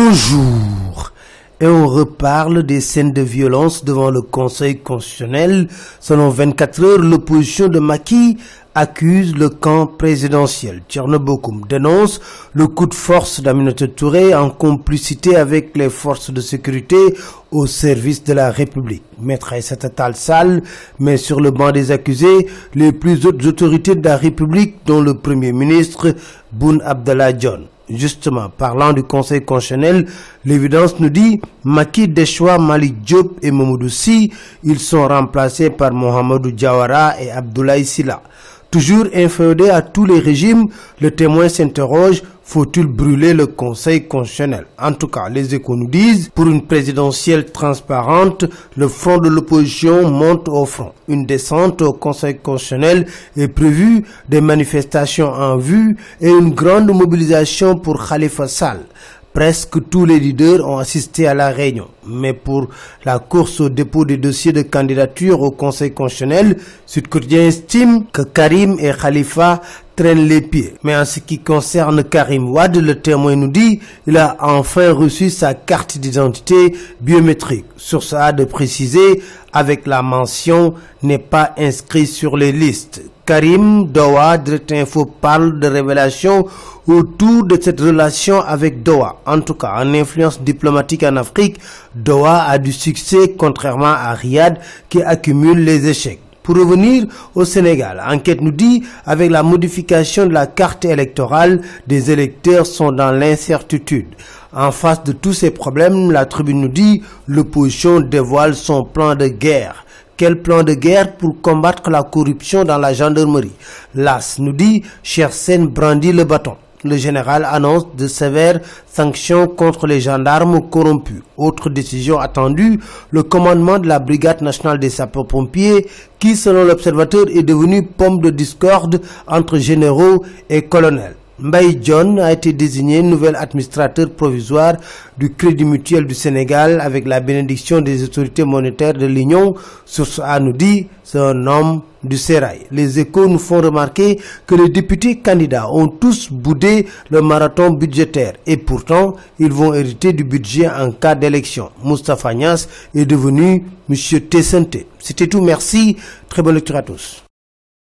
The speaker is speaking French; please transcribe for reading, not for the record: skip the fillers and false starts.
Bonjour. Et on reparle des scènes de violence devant le Conseil constitutionnel. Selon 24 heures, l'opposition de Macky accuse le camp présidentiel. Thierno Bocoum dénonce le coup de force d'Aminata Touré en complicité avec les forces de sécurité au service de la République. Maître Aïssata Tall Sall met sur le banc des accusés les plus hautes autorités de la République, dont le Premier ministre Boun Abdallah Dionne. Justement, parlant du Conseil constitutionnel, l'évidence nous dit Macky déchoit Malick Diop et Mamadou Sy. Ils sont remplacés par Mohamedou Diawara et Abdoulaye Sylla. Toujours inféodé à tous les régimes, le Témoin s'interroge, faut-il brûler le Conseil constitutionnel? En tout cas, les Échos nous disent, pour une présidentielle transparente, le front de l'opposition monte au front. Une descente au Conseil constitutionnel est prévue, des manifestations en vue et une grande mobilisation pour Khalifa Sall. Presque tous les leaders ont assisté à la réunion. Mais pour la course au dépôt des dossiers de candidature au Conseil constitutionnel, Sud Quotidien estime que Karim et Khalifa traînent les pieds. Mais en ce qui concerne Karim Wade, le Témoin nous dit il a enfin reçu sa carte d'identité biométrique. Sur ça, de préciser, avec la mention n'est pas inscrit sur les listes. Karim Doha, Direct Info, parle de révélations autour de cette relation avec Doha. En tout cas, en influence diplomatique en Afrique, Doha a du succès contrairement à Riyad qui accumule les échecs. Pour revenir au Sénégal, Enquête nous dit, avec la modification de la carte électorale, des électeurs sont dans l'incertitude. En face de tous ces problèmes, la Tribune nous dit, l'opposition dévoile son plan de guerre. Quel plan de guerre pour combattre la corruption dans la gendarmerie? L'As nous dit, Chersen brandit le bâton. Le général annonce de sévères sanctions contre les gendarmes corrompus. Autre décision attendue, le commandement de la Brigade nationale des sapeurs-pompiers qui, selon l'Observateur, est devenu pomme de discorde entre généraux et colonels. Mbaye John a été désigné nouvel administrateur provisoire du Crédit Mutuel du Sénégal avec la bénédiction des autorités monétaires de l'Union. Source A nous dit, c'est un homme du sérail. Les Échos nous font remarquer que les députés candidats ont tous boudé le marathon budgétaire et pourtant ils vont hériter du budget en cas d'élection. Moustapha Niasse est devenu Monsieur Tessente. C'était tout, merci, très bonne lecture à tous.